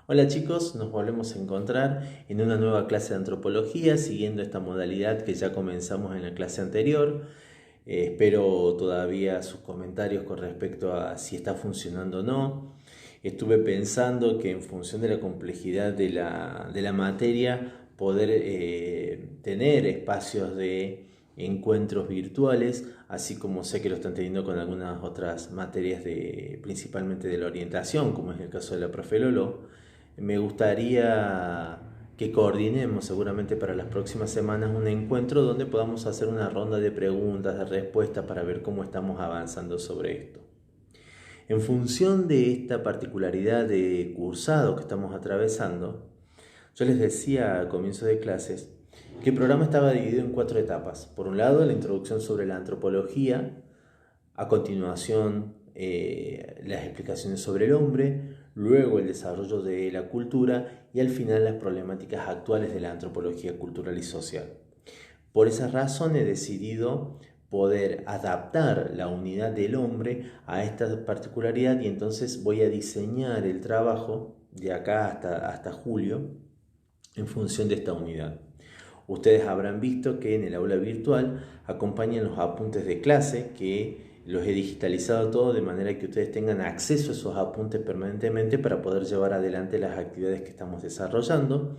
Hola chicos, nos volvemos a encontrar en una nueva clase de antropología, siguiendo esta modalidad que ya comenzamos en la clase anterior. Espero todavía sus comentarios con respecto a si está funcionando o no. Estuve pensando que en función de la complejidad de la materia, poder tener espacios de encuentros virtuales, así como sé que lo están teniendo con algunas otras materias principalmente de la orientación, como es el caso de la profe Lolo. Me gustaría que coordinemos seguramente para las próximas semanas un encuentro donde podamos hacer una ronda de preguntas, de respuestas para ver cómo estamos avanzando sobre esto. En función de esta particularidad de cursado que estamos atravesando, yo les decía a comienzo de clases que el programa estaba dividido en 4 etapas. Por un lado, la introducción sobre la antropología, a continuación las explicaciones sobre el hombre, luego el desarrollo de la cultura y al final las problemáticas actuales de la antropología cultural y social. Por esa razón he decidido poder adaptar la unidad del hombre a esta particularidad y entonces voy a diseñar el trabajo de acá hasta julio en función de esta unidad. Ustedes habrán visto que en el aula virtual acompañan los apuntes de clase, que los he digitalizado todo de manera que ustedes tengan acceso a esos apuntes permanentemente para poder llevar adelante las actividades que estamos desarrollando.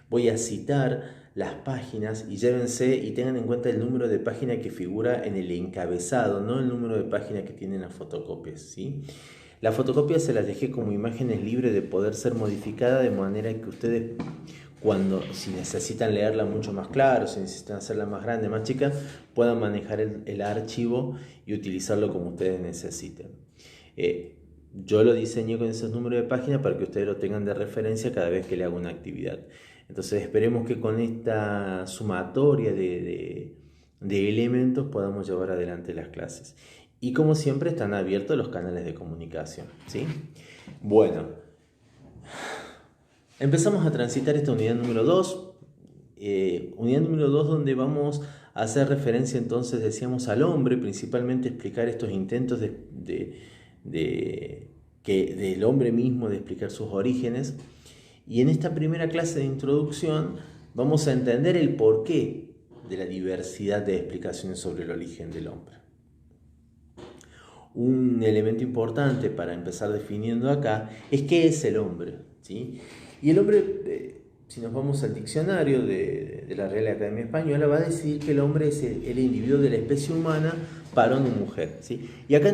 Voy a citar las páginas y llévense y tengan en cuenta el número de página que figura en el encabezado, no el número de página que tienen las fotocopias, ¿sí? Las fotocopias se las dejé como imágenes libres de poder ser modificadas de manera que ustedes si necesitan leerla mucho más claro, si necesitan hacerla más grande, más chica, puedan manejar el archivo y utilizarlo como ustedes necesiten. Yo lo diseñé con esos números de página para que ustedes lo tengan de referencia cada vez que le hago una actividad. Entonces esperemos que con esta sumatoria de elementos podamos llevar adelante las clases. Y como siempre están abiertos los canales de comunicación, ¿sí? Bueno, empezamos a transitar esta unidad número 2. Unidad número 2 donde vamos a hacer referencia entonces, decíamos, al hombre, principalmente explicar estos intentos del hombre mismo de explicar sus orígenes. Y en esta primera clase de introducción vamos a entender el porqué de la diversidad de explicaciones sobre el origen del hombre. Un elemento importante para empezar definiendo acá es qué es el hombre, ¿sí? Y el hombre, si nos vamos al diccionario de la Real Academia Española, va a decir que el hombre es el individuo de la especie humana, varón o mujer, ¿sí? Y acá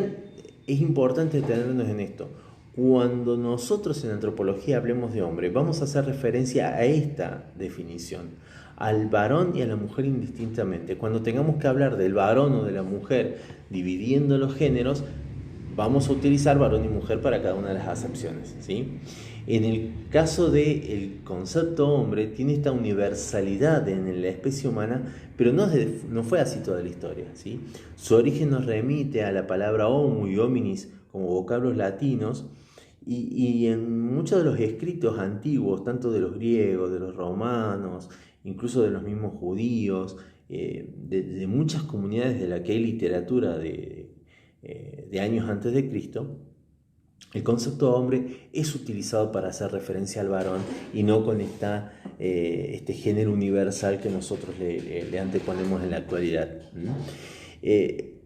es importante detenernos en esto. Cuando nosotros en antropología hablemos de hombre, vamos a hacer referencia a esta definición, al varón y a la mujer indistintamente. Cuando tengamos que hablar del varón o de la mujer dividiendo los géneros, vamos a utilizar varón y mujer para cada una de las acepciones, ¿sí? En el caso del concepto hombre, tiene esta universalidad en la especie humana, pero no fue así toda la historia, ¿sí? Su origen nos remite a la palabra homo y hominis como vocablos latinos, y en muchos de los escritos antiguos, tanto de los griegos, de los romanos, incluso de los mismos judíos, de muchas comunidades de la que hay literatura de años antes de Cristo, el concepto de hombre es utilizado para hacer referencia al varón y no con este género universal que nosotros le anteponemos en la actualidad.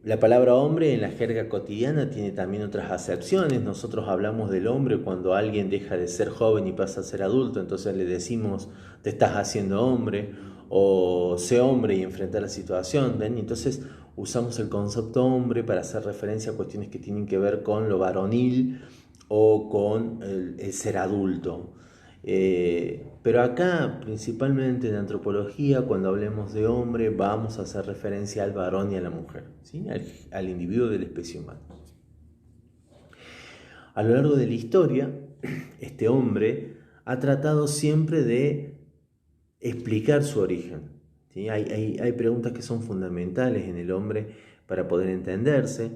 La palabra hombre en la jerga cotidiana tiene también otras acepciones. Nosotros hablamos del hombre cuando alguien deja de ser joven y pasa a ser adulto, entonces le decimos te estás haciendo hombre, o sé hombre y enfrenta la situación, ¿ven? Entonces usamos el concepto hombre para hacer referencia a cuestiones que tienen que ver con lo varonil o con el ser adulto. Pero acá, principalmente en antropología, cuando hablemos de hombre, vamos a hacer referencia al varón y a la mujer, ¿sí? al individuo de la especie humana. A lo largo de la historia, este hombre ha tratado siempre de explicar su origen, ¿sí? Hay preguntas que son fundamentales en el hombre para poder entenderse: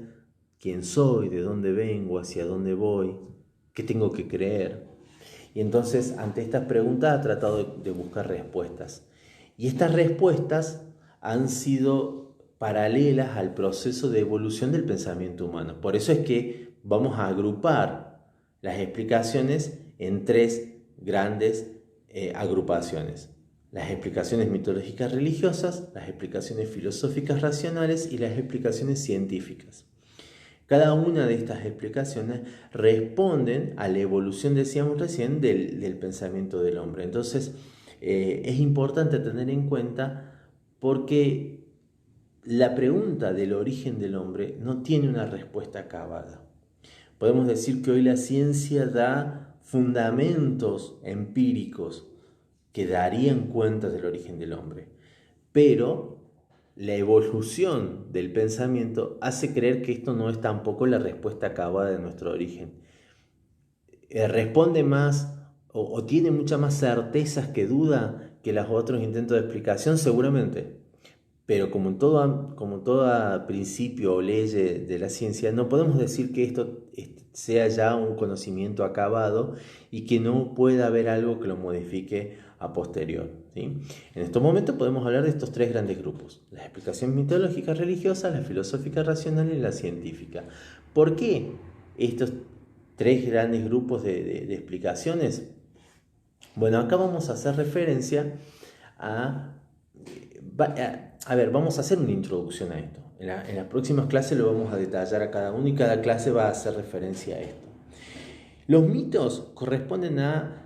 quién soy, de dónde vengo, hacia dónde voy, qué tengo que creer. Y entonces, ante estas preguntas ha tratado de buscar respuestas. Y estas respuestas han sido paralelas al proceso de evolución del pensamiento humano. Por eso es que vamos a agrupar las explicaciones en 3 grandes agrupaciones: las explicaciones mitológicas religiosas, las explicaciones filosóficas racionales y las explicaciones científicas. Cada una de estas explicaciones responden a la evolución, decíamos recién, del pensamiento del hombre. Entonces, es importante tener en cuenta, porque la pregunta del origen del hombre no tiene una respuesta acabada. Podemos decir que hoy la ciencia da fundamentos empíricos que darían cuenta del origen del hombre, pero la evolución del pensamiento hace creer que esto no es tampoco la respuesta acabada de nuestro origen. Responde más o tiene muchas más certezas que duda que los otros intentos de explicación, seguramente. Pero como todo principio o ley de la ciencia, no podemos decir que esto sea ya un conocimiento acabado y que no pueda haber algo que lo modifique a posterior, ¿sí? En estos momentos podemos hablar de estos tres grandes grupos: las explicaciones mitológicas religiosas, la filosófica racional y la científica. ¿Por qué estos tres grandes grupos de explicaciones? Bueno, acá vamos a hacer referencia vamos a hacer una introducción a esto. En las próximas clases lo vamos a detallar a cada uno y cada clase va a hacer referencia a esto. Los mitos corresponden a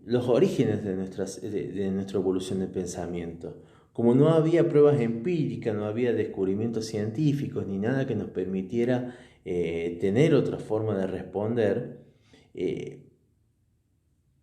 los orígenes de nuestra evolución de pensamiento. Como no había pruebas empíricas, no había descubrimientos científicos ni nada que nos permitiera tener otra forma de responder,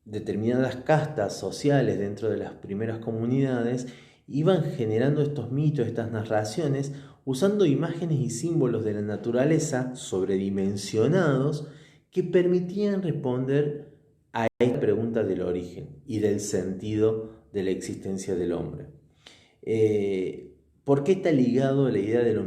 determinadas castas sociales dentro de las primeras comunidades iban generando estos mitos, estas narraciones, usando imágenes y símbolos de la naturaleza sobredimensionados que permitían responder a esta pregunta del origen y del sentido de la existencia del hombre. ¿Por qué está ligado la idea de lo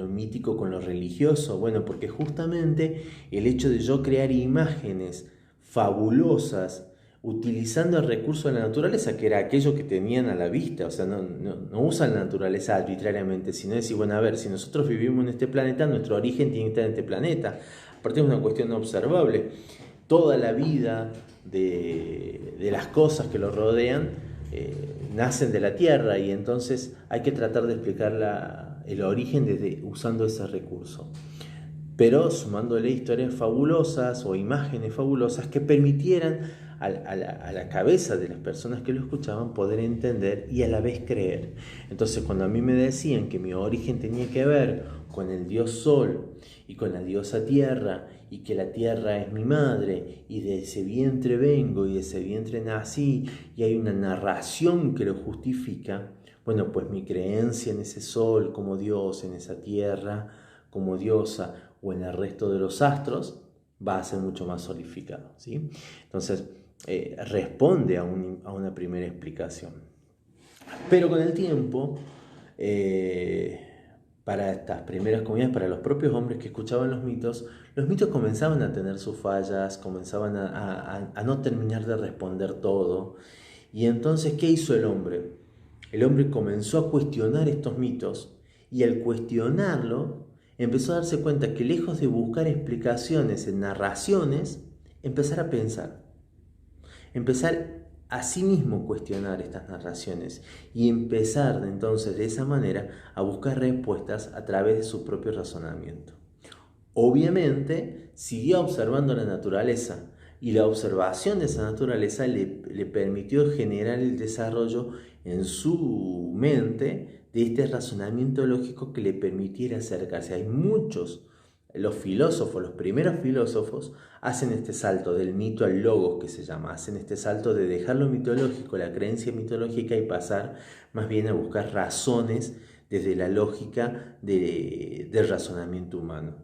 mítico con lo religioso? Bueno, porque justamente el hecho de yo crear imágenes fabulosas utilizando el recurso de la naturaleza, que era aquello que tenían a la vista, o sea, no usan la naturaleza arbitrariamente, sino decir, bueno, a ver, si nosotros vivimos en este planeta, nuestro origen tiene que estar en este planeta. Aparte es una cuestión observable. Toda la vida de las cosas que lo rodean nacen de la Tierra, y entonces hay que tratar de explicar el origen usando ese recurso, pero sumándole historias fabulosas o imágenes fabulosas que permitieran a la cabeza de las personas que lo escuchaban poder entender y a la vez creer. Entonces, cuando a mí me decían que mi origen tenía que ver con el dios Sol y con la diosa Tierra, y que la Tierra es mi madre y de ese vientre vengo y de ese vientre nací, y hay una narración que lo justifica, bueno, pues mi creencia en ese Sol como Dios, en esa Tierra como diosa o en el resto de los astros va a ser mucho más solidificado, ¿sí? Entonces responde a una primera explicación. Pero con el tiempo, para estas primeras comunidades, para los propios hombres que escuchaban los mitos comenzaban a tener sus fallas, comenzaban a no terminar de responder todo. Y entonces, ¿qué hizo el hombre? El hombre comenzó a cuestionar estos mitos, y al cuestionarlo empezó a darse cuenta que, lejos de buscar explicaciones en narraciones, empezar a pensar, empezar a sí mismo cuestionar estas narraciones y empezar entonces de esa manera a buscar respuestas a través de su propio razonamiento. Obviamente siguió observando la naturaleza, y la observación de esa naturaleza le permitió generar el desarrollo en su mente de este razonamiento lógico que le permitiera acercarse. Hay muchos, los primeros filósofos hacen este salto del mito al logos, que se llama, hacen este salto de dejar lo mitológico, la creencia mitológica, y pasar más bien a buscar razones desde la lógica del razonamiento humano,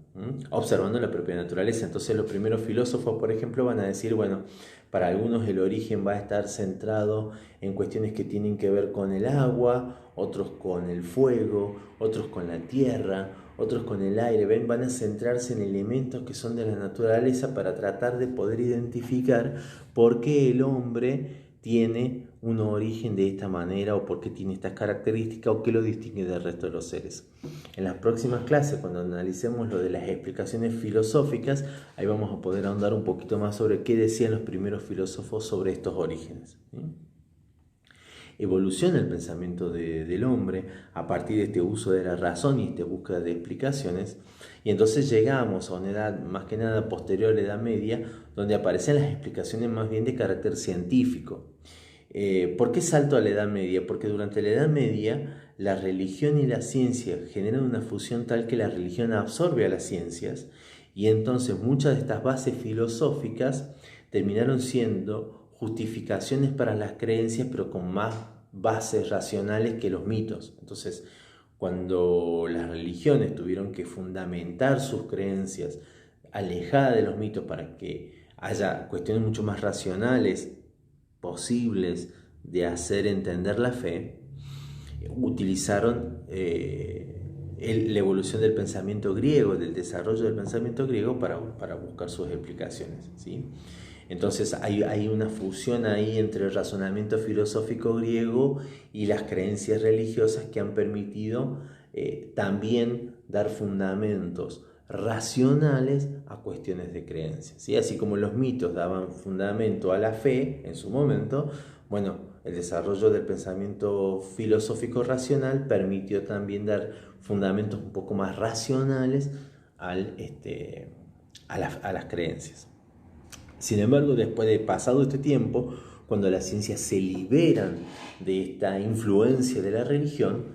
observando la propia naturaleza. Entonces los primeros filósofos, por ejemplo, van a decir, bueno, para algunos el origen va a estar centrado en cuestiones que tienen que ver con el agua, otros con el fuego, otros con la tierra, otros con el aire. ¿Ven? Van a centrarse en elementos que son de la naturaleza para tratar de poder identificar por qué el hombre tiene un origen de esta manera o por qué tiene estas características o qué lo distingue del resto de los seres. En las próximas clases, cuando analicemos lo de las explicaciones filosóficas, ahí vamos a poder ahondar un poquito más sobre qué decían los primeros filósofos sobre estos orígenes, ¿sí? Evoluciona el pensamiento del hombre a partir de este uso de la razón y esta búsqueda de explicaciones, y entonces llegamos a una edad más que nada posterior a la Edad Media, donde aparecen las explicaciones más bien de carácter científico. ¿Por qué salto a la Edad Media? Porque durante la Edad Media la religión y la ciencia generan una fusión tal que la religión absorbe a las ciencias, y entonces muchas de estas bases filosóficas terminaron siendo justificaciones para las creencias, pero con más bases racionales que los mitos. Entonces, cuando las religiones tuvieron que fundamentar sus creencias alejadas de los mitos para que haya cuestiones mucho más racionales posibles de hacer entender la fe, utilizaron la evolución del pensamiento griego, del desarrollo del pensamiento griego para buscar sus explicaciones, ¿sí? Entonces hay una fusión ahí entre el razonamiento filosófico griego y las creencias religiosas que han permitido también dar fundamentos racionales a cuestiones de creencias, ¿sí? Así como los mitos daban fundamento a la fe en su momento, bueno, el desarrollo del pensamiento filosófico racional permitió también dar fundamentos un poco más racionales a las creencias. Sin embargo, después de pasado este tiempo, cuando las ciencias se liberan de esta influencia de la religión,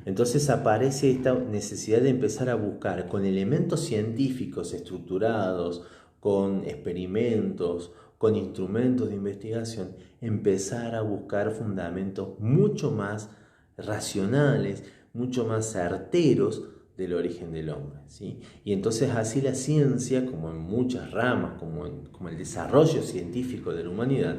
entonces aparece esta necesidad de empezar a buscar con elementos científicos estructurados, con experimentos, con instrumentos de investigación, empezar a buscar fundamentos mucho más racionales, mucho más certeros del origen del hombre, ¿sí? Y entonces así la ciencia, como en muchas ramas, como el desarrollo científico de la humanidad,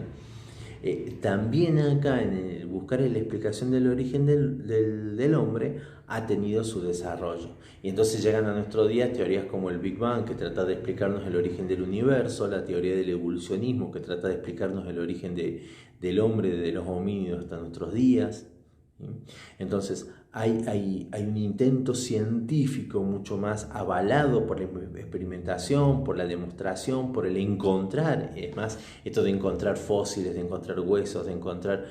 también acá en el buscar la explicación del origen del hombre ha tenido su desarrollo. Y entonces llegan a nuestro día teorías como el Big Bang, que trata de explicarnos el origen del universo, la teoría del evolucionismo, que trata de explicarnos el origen del hombre, de los homínidos hasta nuestros días, ¿sí? Entonces hay un intento científico mucho más avalado por la experimentación, por la demostración, por el encontrar. Es más, esto de encontrar fósiles, de encontrar huesos, de encontrar,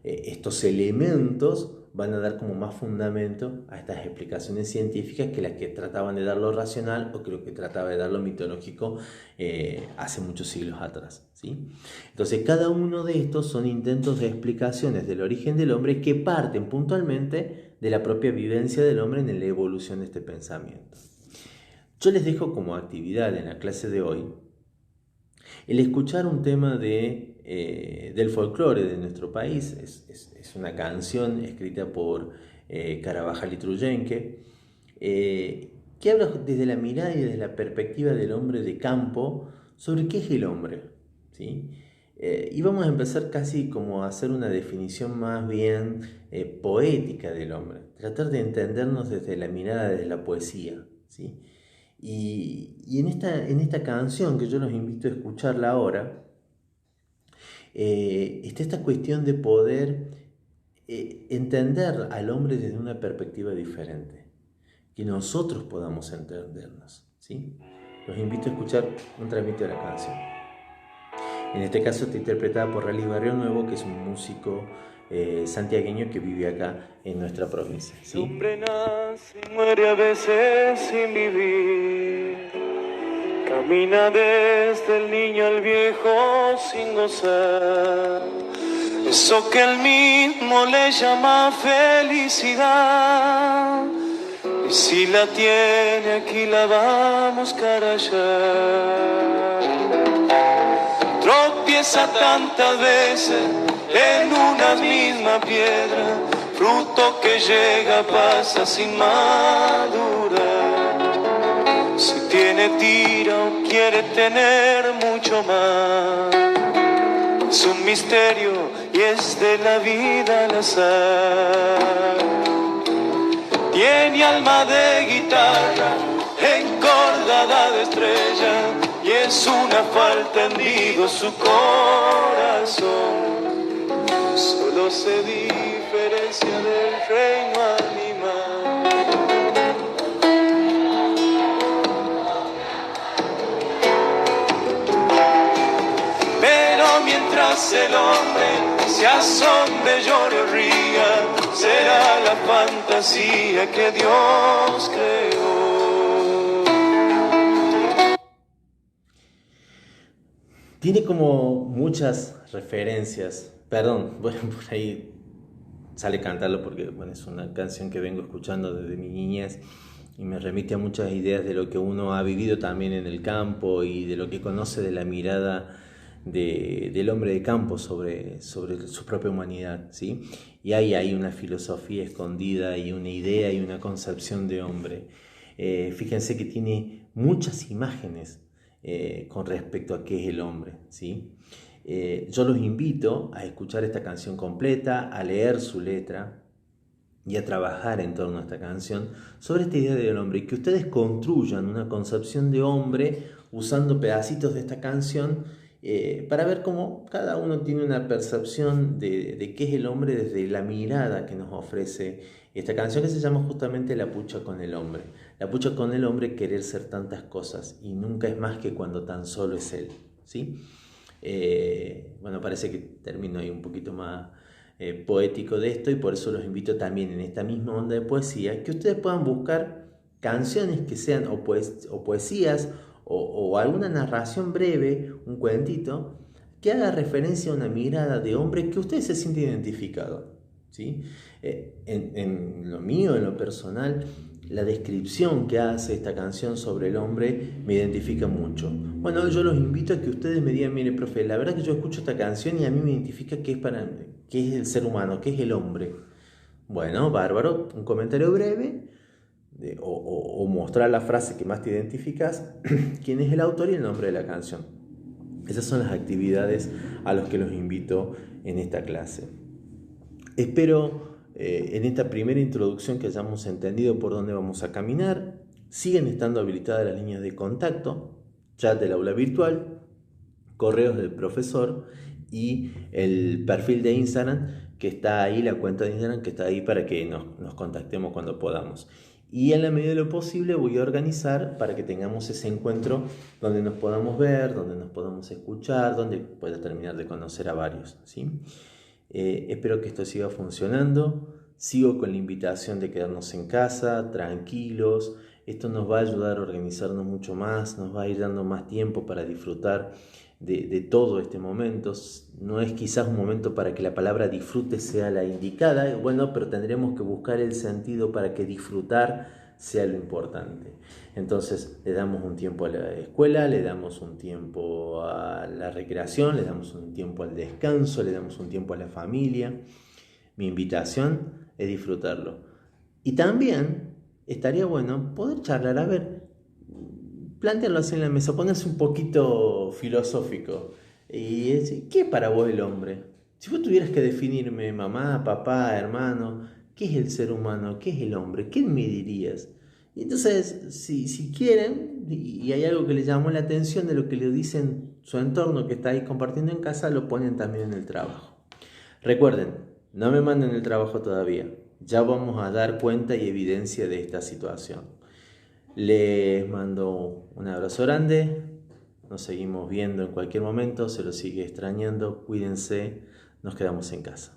estos elementos van a dar como más fundamento a estas explicaciones científicas que las que trataban de dar lo racional o que lo que trataba de dar lo mitológico hace muchos siglos atrás, ¿sí? Entonces cada uno de estos son intentos de explicaciones del origen del hombre que parten puntualmente de la propia vivencia del hombre en la evolución de este pensamiento. Yo les dejo como actividad en la clase de hoy el escuchar un tema del folclore de nuestro país. Es una canción escrita por Carabajal y Truyenque, que habla desde la mirada y desde la perspectiva del hombre de campo sobre qué es el hombre, ¿sí? Y vamos a empezar casi como a hacer una definición más bien poética del hombre, tratar de entendernos desde la mirada, desde la poesía, ¿sí? Y en esta canción, que yo los invito a escucharla ahora, está esta cuestión de poder entender al hombre desde una perspectiva diferente, que nosotros podamos entendernos, ¿sí? Los invito a escuchar un tramito de la canción. En este caso está interpretada por Rally Barrio Nuevo, que es un músico santiagueño que vive acá en nuestra provincia, ¿sí? El hombre nace y muere a veces sin vivir. Camina desde el niño al viejo sin gozar eso que él mismo le llama felicidad. Y si la tiene aquí la va a buscar allá. Tropieza tantas veces en una misma piedra, fruto que llega pasa sin madurar. Si tiene tira o quiere tener mucho más, es un misterio y es de la vida al azar. Tiene alma de guitarra encordada de estrella y es una falta hendido su corazón. Solo se diferencia del reino animal. Pero mientras el hombre se asombre, llore o ría, será la fantasía que Dios creó. Tiene como muchas referencias. Perdón, bueno, por ahí sale cantarlo porque bueno, es una canción que vengo escuchando desde mi niñez y me remite a muchas ideas de lo que uno ha vivido también en el campo y de lo que conoce de la mirada del hombre de campo sobre su propia humanidad, ¿sí? Y hay una filosofía escondida y una idea y una concepción de hombre. Fíjense que tiene muchas imágenes con respecto a qué es el hombre, ¿sí? Yo los invito a escuchar esta canción completa, a leer su letra y a trabajar en torno a esta canción sobre esta idea del hombre y que ustedes construyan una concepción de hombre usando pedacitos de esta canción para ver cómo cada uno tiene una percepción de qué es el hombre desde la mirada que nos ofrece esta canción, que se llama justamente La pucha con el hombre. La pucha con el hombre, querer ser tantas cosas y nunca es más que cuando tan solo es él, ¿sí? Bueno, parece que termino ahí un poquito más poético de esto y por eso los invito también en esta misma onda de poesía que ustedes puedan buscar canciones que sean o poesías o alguna narración breve, un cuentito que haga referencia a una mirada de hombre que ustedes se sienten identificados, ¿sí? En lo mío, en lo personal, la descripción que hace esta canción sobre el hombre me identifica mucho. Bueno, yo los invito a que ustedes me digan, mire, profe, la verdad que yo escucho esta canción y a mí me identifica qué es el ser humano, qué es el hombre. Bueno, bárbaro, un comentario breve o mostrar la frase que más te identificas, quién es el autor y el nombre de la canción. Esas son las actividades a las que los invito en esta clase. Espero en esta primera introducción que hayamos entendido por dónde vamos a caminar. Siguen estando habilitadas las líneas de contacto, chat del aula virtual, correos del profesor y el perfil de Instagram que está ahí, la cuenta de Instagram que está ahí para que nos contactemos cuando podamos. Y en la medida de lo posible voy a organizar para que tengamos ese encuentro donde nos podamos ver, donde nos podamos escuchar, donde pueda terminar de conocer a varios, ¿sí? Espero que esto siga funcionando. Sigo con la invitación de quedarnos en casa, tranquilos. Esto nos va a ayudar a organizarnos mucho más, nos va a ir dando más tiempo para disfrutar de todo este momento. No es quizás un momento para que la palabra disfrute sea la indicada, bueno, pero tendremos que buscar el sentido para que disfrutar sea lo importante. Entonces le damos un tiempo a la escuela, le damos un tiempo a la recreación, le damos un tiempo al descanso, le damos un tiempo a la familia. Mi invitación es disfrutarlo. Y también estaría bueno poder charlar, a ver, plantearlo así en la mesa, ponerse un poquito filosófico y decir, ¿qué es para vos el hombre? Si vos tuvieras que definirme mamá, papá, hermano, ¿qué es el ser humano? ¿Qué es el hombre? ¿Qué me dirías? Y entonces, si quieren, y hay algo que les llamó la atención de lo que le dicen su entorno que está ahí compartiendo en casa, lo ponen también en el trabajo. Recuerden, no me manden el trabajo todavía. Ya vamos a dar cuenta y evidencia de esta situación. Les mando un abrazo grande. Nos seguimos viendo en cualquier momento. Se los sigue extrañando. Cuídense. Nos quedamos en casa.